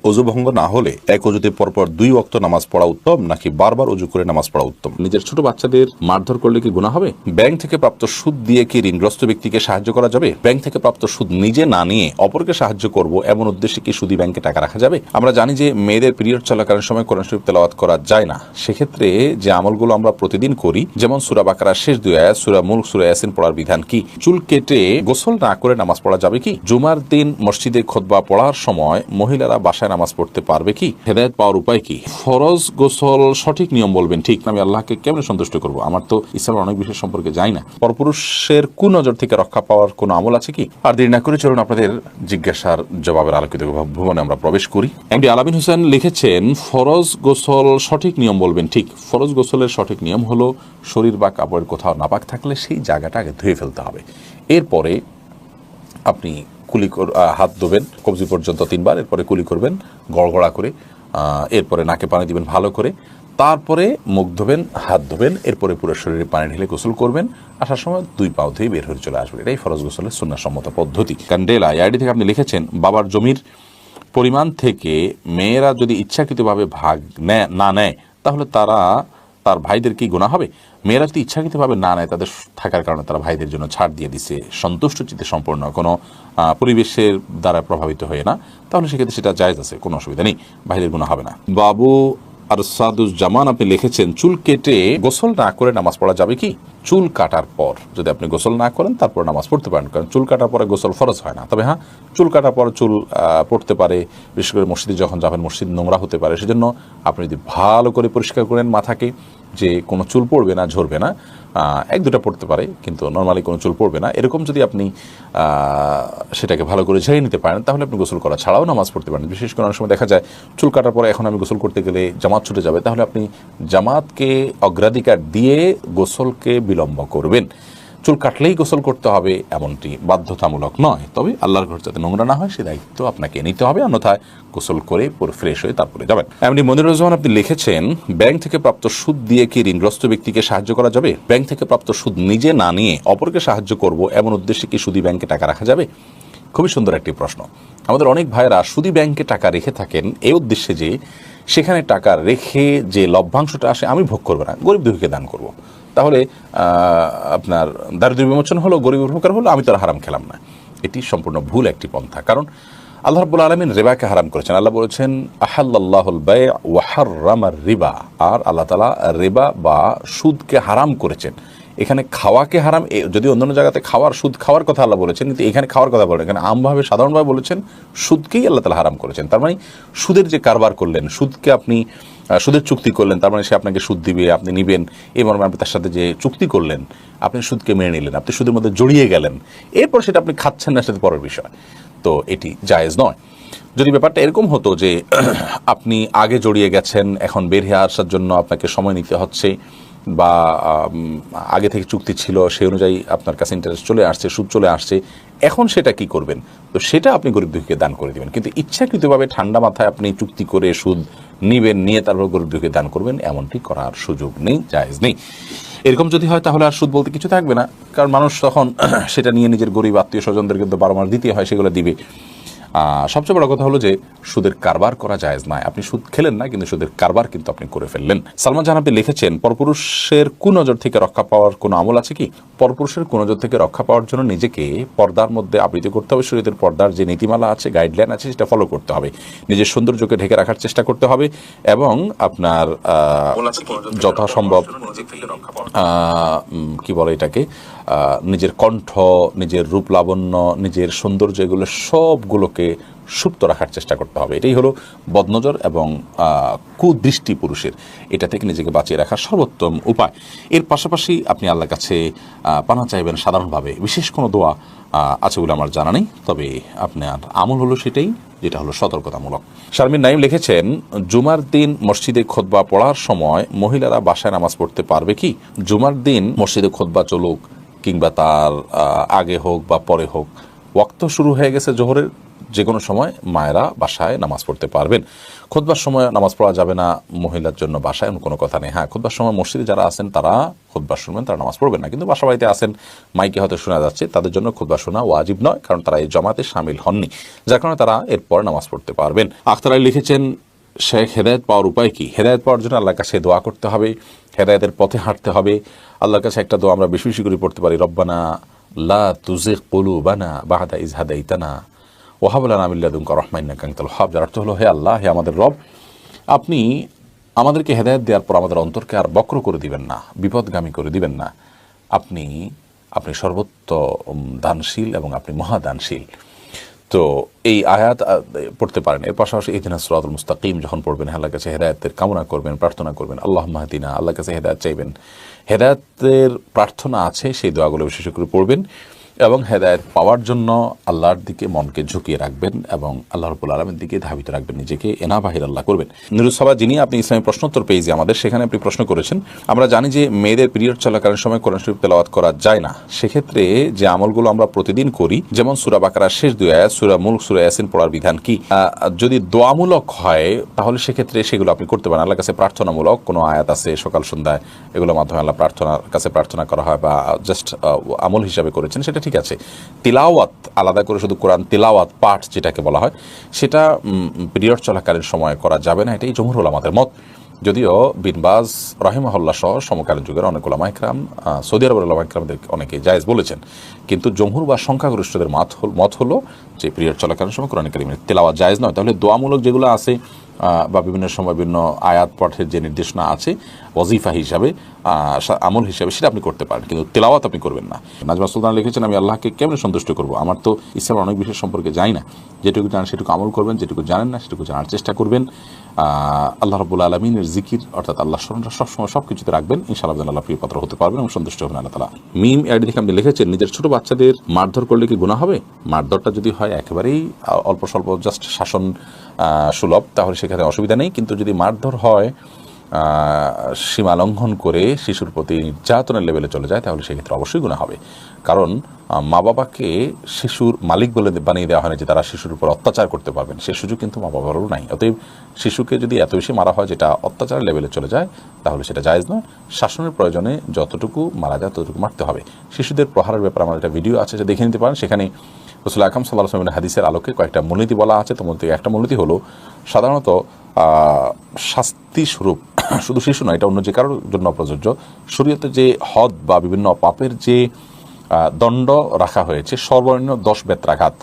অজু ভঙ্গ না হলে এক অজুতে পরপর 2 ওয়াক্ত নামাজ পড়া উত্তম নাকি বারবার অজু করে নামাজ পড়া উত্তম? নিজের ছোট বাচ্চাদের মারধর করলে কি গুনাহ হবে? ব্যাংক থেকে প্রাপ্ত সুদ দিয়ে কি ঋণগ্রস্ত ব্যক্তিকে সাহায্য করা যাবে? ব্যাংক থেকে প্রাপ্ত সুদ নিজে না নিয়ে অপরকে সাহায্য করব এমন উদ্দেশ্যে কি সুদী ব্যাংকে টাকা রাখা যাবে? আমরা জানি যে মেয়েদের পিরিয়ড চলাকালীন সময় কোরআন শরীফ তেলাওয়াত করা যায় না। সেক্ষেত্রে যে আমলগুলো আমরা প্রতিদিন করি, যেমন সূরা বাকারার শেষ 2 আয়াত, সূরা মুলক, সূরা ইয়াসিন পড়ার বিধান কি? চুল কেটে গোসল না করে নামাজ পড়া যাবে কি? জুমার দিন মসজিদে খুতবা পড়ার সময় মহিলারা বাসায় নামাজ পড়তে পারবে কি? হেদায়েত পাওয়ার উপায় কি? ফরজ গোসল সঠিক নিয়ম বলবেন ঠিক। আমি আল্লাহকে কেমনে সন্তুষ্ট করব? আমার তো ইসলামের অনেক বিষয় সম্পর্কে জানি না। পরপুরুষের কুনজর থেকে রক্ষা পাওয়ার কোনো আমল আছে কি? আর দেরি না করে চলুন আপনাদের জিজ্ঞাসার জবাবের আলোকিত ভুবনে আমরা প্রবেশ করি। এমডি আলামিন হোসেন লিখেছেন, ফরজ গোসল সঠিক নিয়ম বলবেন ঠিক। ফরজ গোসলের সঠিক নিয়ম হলো শরীর বা কাপড়ের কোথাও নাপাক থাকলে সেই জায়গাটা আগে ধুয়ে ফেলতে হবে। এরপরে আপনি কুলি হাত ধোবেন কবজি পর্যন্ত 3 বার, এরপরে কুলি করবেন গড়গড়া করে, এরপরে নাকে পানি দিবেন ভালো করে, তারপরে মুখ ধোবেন, হাত ধোবেন, এরপরে পুরো শরীরে পানি ঢেলে গোসল করবেন। আসার সময় 2 পাও ধুয়ে বের হয়ে চলে আসবেন। এটাই ফরজ গোসলের সুন্নাহসম্মত পদ্ধতি। ক্যান্ডেলা আইডি থেকে আপনি লিখেছেন, বাবার জমির পরিমাণ থেকে মেয়েরা যদি ইচ্ছাকৃতভাবে ভাগ না নেয় তাহলে তার ভাইদের কি গুনাহ হবে? মেয়েরা যদি ইচ্ছাকৃতভাবে না নেয়, তাদের থাকার কারণে তারা ভাইদের জন্য ছাড় দিয়ে দিছে, সন্তুষ্ট চিত্তে সম্পূর্ণ কোনো পরিবেশের দ্বারা প্রভাবিত হয়ে না, তাহলে সেক্ষেত্রে সেটা জায়েজ আছে, কোনো অসুবিধা নেই, ভাইদের গুনাহ হবে না। বাবু আর সাদুজ্জামান আপনি লিখেছেন, চুল কেটে গোসল না করে নামাজ পড়া যাবে কি? চুল কাটার পর যদি আপনি গোসল না করেন তারপর নামাজ পড়তে পারেন, কারণ চুল কাটার পরে গোসল ফরজ হয় না। তবে হ্যাঁ, চুল কাটার পর চুল পড়তে পারে, বিশেষ করে মসজিদে যখন যাবেন মসজিদ নোংরা হতে পারে, সেজন্য আপনি যদি ভালো করে পরিষ্কার করেন মাথাকে, যে কোনো চুল পড়বে না, ঝরবে না, 1-2টা পড়তে পারে কিন্তু নর্মালি কোনো চুল পড়বে না, এরকম যদি আপনি সেটাকে ভালো করে ঝেড়ে নিতে পারেন, তাহলে আপনি গোসল করা ছাড়াও নামাজ পড়তে পারেন। বিশেষ করে অনেক সময় দেখা যায় চুল কাটার পরে এখন আমি গোসল করতে গেলে জামাত ছুটে যাবে, তাহলে আপনি জামাতকে অগ্রাধিকার দিয়ে গোসলকে বিলম্ব করবেন। চুল কাটলেই গোসল করতে হবে এমনটি বাধ্যতামূলক নয়, তবে আল্লাহর ঘর যাতে নোংরা না হয় সে দায়িত্ব আপনাকে নিতে হবে, অন্যথায় গোসল করে পুরো ফ্রেশ হয়ে তারপরে যাবেন। এমনি মনিরুজ্জামান আপনি লিখেছেন, ব্যাংক থেকে প্রাপ্ত সুদ দিয়ে কি ঋণগ্রস্ত ব্যক্তিকে সাহায্য করা যাবে? ব্যাংক থেকে প্রাপ্ত সুদ নিজে না নিয়ে অপরকে সাহায্য করব এমন উদ্দেশ্যে কি সুদী ব্যাংকে টাকা রাখা যাবে? খুবই সুন্দর একটি প্রশ্ন। আমাদের অনেক ভাইয়েরা সুদী ব্যাংকে টাকা রেখে থাকেন এই উদ্দেশ্যে যে সেখানে টাকা রেখে যে লভ্যাংশটা আসে আমি ভোগ করবো না, গরিব দুঃখীকে দান করব, তাহলে আপনার দারিদ্র্য বিমোচন হলো, গরিব উপকার হলো, আমি তো আর হারাম খেলাম না। এটি সম্পূর্ণ ভুল একটি পন্থা। কারণ আল্লাহ রাব্বুল আলামিন রিবাকে হারাম করেছেন। আল্লাহ বলেছেন, আহাল্লাল্লাহুল বাই' ওয়া হাররামার রিবা, আর আল্লাহ তাআলা রিবা বা সুদকে হারাম করেছেন। এখানে খাওয়াকে হারাম, যদি অন্যান্য জায়গাতে সুদ খাওয়ার কথা আল্লাহ বলেছেন, কিন্তু এখানে খাওয়ার কথা বলেন, এখানে আমভাবে সাধারণভাবে বলেছেন সুদকেই আল্লাহ তাআলা হারাম করেছেন। তার মানে সুদের যে কারবার করলেন, সুদকে আপনি সুদের চুক্তি করলেন, তার মানে সে আপনাকে সুদ দিবে, আপনি নিবেন, এই মর্মে আপনি তার সাথে যে চুক্তি করলেন, আপনি সুদকে মেনে নিলেন, আপনি সুদের মধ্যে জড়িয়ে গেলেন, এরপর সেটা আপনি খাচ্ছেন না, সেটা পরের বিষয়। তো এটি জায়েজ নয়। যদি ব্যাপারটা এরকম হতো যে আপনি আগে জড়িয়ে গেছেন, এখন বের হয়ে আসার জন্য আপনাকে সময় নিতে হচ্ছে, বা আগে থেকে চুক্তি ছিল সেই অনুযায়ী আপনার কাছে ইন্টারেস্ট চলে আসছে, সুদ চলে আসছে, এখন সেটা কি করবেন? তো সেটা আপনি গরিব দুঃখীকে দান করে দিবেন। কিন্তু ইচ্ছাকৃতভাবে ঠান্ডা মাথায় আপনি চুক্তি করে সুদ নিবেন, নিয়ে তারপর গরিব দুঃখীকে দান করবেন, এমনটি করার সুযোগ নেই, জায়েজ নেই। এরকম যদি হয় তাহলে আর সুদ বলতে কিছু থাকবে না, কারণ মানুষ তখন সেটা নিয়ে নিজের গরিব আত্মীয় স্বজনদেরকে তো 12 মাস দিতে হয়, সেগুলো দিবে। সবচেয়ে বড় কথা হলো যে সুদের কারবার করা জায়েজ নয়। আপনি সুদ খেলেন না, কিন্তু সুদের কারবার কিন্তু আপনি করে ফেললেন। সালমান জাহান আপনি লিখেছেন, পরপুরুষের কুনজর থেকে রক্ষা পাওয়ার কোনো আমল আছে কি? পরপুরুষের কুনজর থেকে রক্ষা পাওয়ার জন্য নিজেকে পর্দার মধ্যে আবৃত করতে হবে। শরীয়তের পর্দার যে নীতিমালা আছে, গাইডলাইন আছে, সেটা ফলো করতে হবে। নিজের সৌন্দর্যকে ঢেকে রাখার চেষ্টা করতে হবে এবং আপনার যথাসম্ভব কি বলে এটাকে, নিজের কণ্ঠ, নিজের রূপ লাবণ্য, নিজের সৌন্দর্য, এগুলো সবগুলোকে সুপ্ত রাখার চেষ্টা করতে হবে। এটাই হলো বদনজর এবং কুদৃষ্টি পুরুষের, এটা থেকে নিজেকে বাঁচিয়ে রাখার সর্বোত্তম উপায়। এর পাশাপাশি আপনি আল্লাহর কাছে পানা চাইবেন সাধারণভাবে, বিশেষ কোনো দোয়া আছে বলে আমার জানা নেই, তবে আপনার আমল হলো সেটাই, যেটা হলো সতর্কতামূলক। শারমিন নাইম লিখেছেন, জুমার দিন মসজিদে খুতবা পড়ার সময় মহিলারা বাসায় নামাজ পড়তে পারবে কি? জুমার দিন মসজিদে খুতবা চলুক কিংবা তার আগে হোক বা পরে হোক, ওয়াক্ত শুরু হয়ে গেছে জোহরের, যে কোনো সময় মায়েরা বাসায় নামাজ পড়তে পারবেন। খুতবার সময় নামাজ পড়া যাবে না মহিলার জন্য বাসায়, কোনো কথা নেই। হ্যাঁ, খুতবার সময় মসজিদে যারা আছেন তারা খুতবা শুনবেন, তারা নামাজ পড়বেন না। কিন্তু বাসা বাড়িতে আছেন, মাইকে হয়তো শোনা যাচ্ছে, তাদের জন্য খুতবা শোনা ওয়াজিব নয়, কারণ তারা এই জমাতে শামিল হননি, যার কারণে তারা এরপর নামাজ পড়তে পারবেন। আখতার আলী লিখেছেন, শেখ, হেদায়েত পাওয়ার উপায় কি? হেদায়েত পাওয়ার জন্য আল্লাহর কাছে দোয়া করতে হবে, হেদায়েতের পথে হাঁটতে হবে। আল্লাহর কাছে একটা দোয়া আমরা বেশি বেশি করে পড়তে পারি, রব্বানা লা তুজিগ কুলুবানা বা'দা ইয হাদাইতানা ওয়া হাব লানা মিন লাদুনকা রাহমাতান ইন্নাকা আনতাল ওয়াহ্হাব। যার অর্থ হলো, হে আল্লাহ, হে আমাদের রব, আপনি আমাদেরকে হেদায়েত দেওয়ার পর আমাদের অন্তরকে আর বক্র করে দিবেন না, বিপদগামী করে দিবেন না। আপনি সর্বত্র দানশীল এবং আপনি মহাদানশীল। তো এই আয়াত পড়তে পারেন। এর পাশাপাশি ইহদিনাস সিরাতাল মুস্তাকিম যখন পড়বেন, আল্লাহর কাছে হেদায়েতের কামনা করবেন, প্রার্থনা করবেন, আল্লাহুম্মা হদিনা, আল্লাহর কাছে হেদায়েত চাইবেন। হেদায়েতের প্রার্থনা আছে, সেই দোয়াগুলো বিশেষ করে পড়বেন এবং হেদায়েত পাওয়ার জন্য আল্লাহর দিকে মনকে ঝুঁকিয়ে রাখবেন এবং আল্লাহ রাব্বুল আলামিনের দিকে ধাবিত রাখবেন, নিজেকে এনাবাহির আল্লাহ করবেন। নুরুসভা, যিনি আপনি ইসলামী প্রশ্নোত্তর পেয়েছি আমাদের, সেখানে আপনি প্রশ্ন করেছেন, আমরা জানি যে মেয়েদের পিরিয়ড চলাকালীন সময় কোরআন শরীফ তেলাওয়াত করা যায় না। সেক্ষেত্রে যে আমলগুলো আমরা প্রতিদিন করি, যেমন সূরা বাকারার শেষ 2 আয়াত, সূরা মুলক, সূরা ইয়াসিন পড়ার বিধান কি? যদি দোয়ামূলক হয় তাহলে সেক্ষেত্রে সেগুলো আপনি করতে পারেন। আল্লাহর কাছে প্রার্থনামূলক কোনো আয়াত আছে সকাল সন্ধ্যায়, এগুলোর মাধ্যমে আল্লাহ প্রার্থনার কাছে প্রার্থনা করা হয় বা জাস্ট আমল হিসাবে করেছেন, সেটা ঠিক আছে। তিলাওয়াত আলাদা করে শুধু কোরআন তিলাওয়াত পাঠ যেটাকে বলা হয়, সেটা পিরিয়ড চলাকালীন সময় করা যাবে না, এটাই জমহুর উলামাদের মত। যদিও বিন বাজ রাহিমাহুল্লাহ সহ সমকালীন যুগের অনেক উলামা ইকরাম, সৌদি আরবের উলামা ইকরামদের অনেকে জায়েজ বলেছেন, কিন্তু জমহুর বা সংখ্যাগরিষ্ঠদের মত হলো যে পিরিয়ড চলাকালীন সময় কোরআন কারীমের তিলাওয়াত জায়েজ নয়। তাহলে দোয়ামূলক যেগুলো আছে বা বিভিন্ন সময় বিভিন্ন আয়াত পাঠের যে নির্দেশনা আছে ওয়াজিফা হিসাবে, আমল হিসাবে, সেটা আপনি করতে পারেন, কিন্তু তেলাওয়াত আপনি করবেন না। নাজমা সুলতান লিখেছেন, আমি আল্লাহকে কেমনে সন্তুষ্ট করব? আমার তো ইসলামের অনেক বিষয় সম্পর্কে জানি না। যেটুকু জানেন সেটুকু আমল করবেন, যেটুকু জানেন না সেটুকু জানার চেষ্টা করবেন। আল্লাহ রাব্বুল আলামিনের জিকির অর্থাৎ আল্লাহ স্মরণটা সবসময় সব কিছুতে রাখবেন, ইনশাআল্লাহ আল্লাহ প্রিয় পাত্র হতে পারবেন এবং সন্তুষ্ট হবেন আল্লাহ তাআলা। মিম আইডি থেকে আপনি লিখেছেন, নিজের ছোট বাচ্চাদের মারধর করলে কি গুনাহ হবে? মারধরটা যদি হয় একেবারেই অল্প স্বল্প জাস্ট শাসন সুলভ, তাহলে সেখানে অসুবিধা নেই। কিন্তু যদি মারধর হয় সীমা লঙ্ঘন করে শিশুর প্রতি নির্যাতনের লেভেলে চলে যায়, তাহলে সেক্ষেত্রে অবশ্যই গুনাহ হবে। কারণ মা বাবাকে শিশুর মালিক বলে বানিয়ে দেওয়া হয় না যে তারা শিশুর উপর অত্যাচার করতে পারবেন, সে সুযোগ কিন্তু মা বাবারও নাই। অতএব শিশুকে যদি এত বেশি মারা হয় যেটা অত্যাচারের লেভেলে চলে যায়, তাহলে সেটা জায়েজ নয়। শাসনের প্রয়োজনে যতটুকু মারা যায় ততটুকু মারতে হবে। শিশুদের প্রহারের ব্যাপারে আমার একটা ভিডিও আছে, যে দেখে নিতে পারেন। সেখানে রাসূল আকরাম সাল্লাল্লাহু আলাইহি ওয়াসাল্লামের হাদিসের আলোকে কয়েকটা মূলনীতি বলা আছে। তার মধ্যে একটা মূলনীতি হলো, সাধারণত শাস্তি স্বরূপ শুধু শিশু নয়, এটা অন্য যে কারোর জন্য প্রযোজ্য, শরীয়তে যে হদ বা বিভিন্ন পাপের যে দণ্ড রাখা হয়েছে, সর্বনিম্ন 10 বেত্রাঘাত,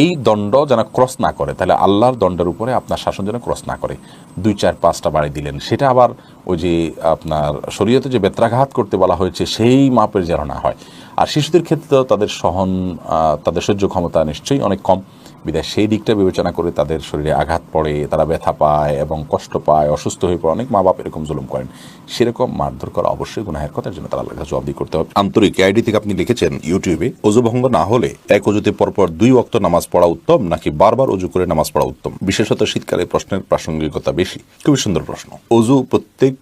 এই দণ্ড যেন ক্রস না করে। তাহলে আল্লাহর দণ্ডের উপরে আপনার শাসন যেন ক্রস না করে। 2, 4, 5টা বাড়ি দিলেন, সেটা আবার ওই যে আপনার শরীয়তে যে বেত্রাঘাত করতে বলা হয়েছে সেই মাপের যেন না হয়। আর শিশুদের ক্ষেত্রে তাদের তাদের সহ্য ক্ষমতা নিশ্চয়ই অনেক কম, বিধায় সেই দিকটা বিবেচনা করে তাদের শরীরে আঘাত পড়ে, তারা ব্যথা পায় এবং কষ্ট পায়, অসুস্থ হয়ে পড়ে। অনেক মা বাপ এরকম জুলুম করেন, সেরকম মারধর করা অবশ্যই গুনাহের কথার জন্য তারা আল্লাহর কাছে জবাবদিহি করতে হবে। আন্তরিক আইডি থেকে আপনি লিখেছেন ইউটিউবে, অজু ভঙ্গ না হলে এক অজুতে পরপর 2 ওয়াক্ত নামাজ পড়া উত্তম নাকি বারবার অজু করে নামাজ পড়া উত্তম? বিশেষত শীতকালে প্রশ্নের প্রাসঙ্গিকতা বেশি। খুবই সুন্দর প্রশ্ন। অজু প্রত্যেক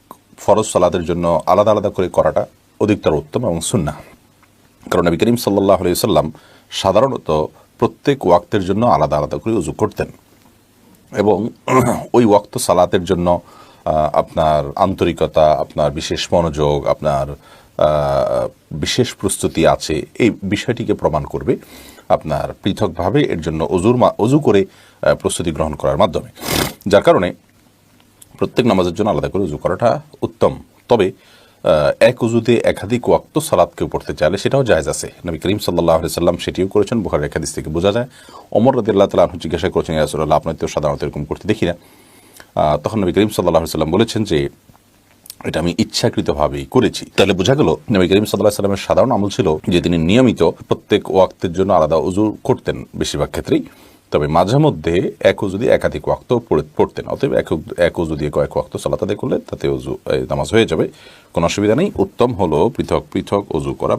ফরজ সালাতের জন্য আলাদা আলাদা করে করাটা অধিকতর উত্তম এবং সুন্নাহ। কারণ নবী করিম সাল্লাল্লাহু আলাইহি ওয়াসাল্লাম সাধারণত প্রত্যেক ওয়াক্তের জন্য আলাদা আলাদা করে উজু করতেন এবং ওই ওয়াক্ত সালাতের জন্য আপনার আন্তরিকতা, আপনার বিশেষ মনোযোগ, আপনার বিশেষ প্রস্তুতি আছে, এই বিষয়টিকে প্রমাণ করবে আপনার পৃথকভাবে এর জন্য অজু করে প্রস্তুতি গ্রহণ করার মাধ্যমে। যার কারণে প্রত্যেক নামাজের জন্য আলাদা করে উজু করাটা উত্তম। তবে এক উজুতে একাধিক ওয়াক্ত সালাত কেউ পড়তে চাইলে সেটাও জায়েজ আছে। নবী করিম সাল্লাল্লাহু আলাইহি সাল্লাম সেটিও করেছেন, বুখারীর হাদিস থেকে বোঝা যায়। ওমর রাদিয়াল্লাহু তাআলা আনহু জিজ্ঞাসা করেছেন, ইয়া রাসূলুল্লাহ, আপনারা তো সাধারণত এরকম করতে দেখি না। তখন নবী করিম সাল্লাল্লাহু আলাইহি সাল্লাম বলেছেন যে এটা আমি ইচ্ছাকৃতভাবেই করেছি। তাহলে বোঝা গেল নবী করিম সাল্লাল্লাহু আলাইহি সাল্লামের সাধারণ আমল ছিল যে তিনি নিয়মিত প্রত্যেক ওয়াক্তের জন্য আলাদা উজু করতেন বেশিরভাগ ক্ষেত্রেই। তবে মাঝে মধ্যে এক উজু দিয়ে একাধিক ওয়াক্ত পড়তেন। অতএব এক উজু দিয়ে কয়েক ওয়াক্ত সালাত আদায় করলে তাতে নামাজ হয়ে যাবে, কোনো অসুবিধা নেই। উত্তম হলো পৃথক পৃথক উজু করা।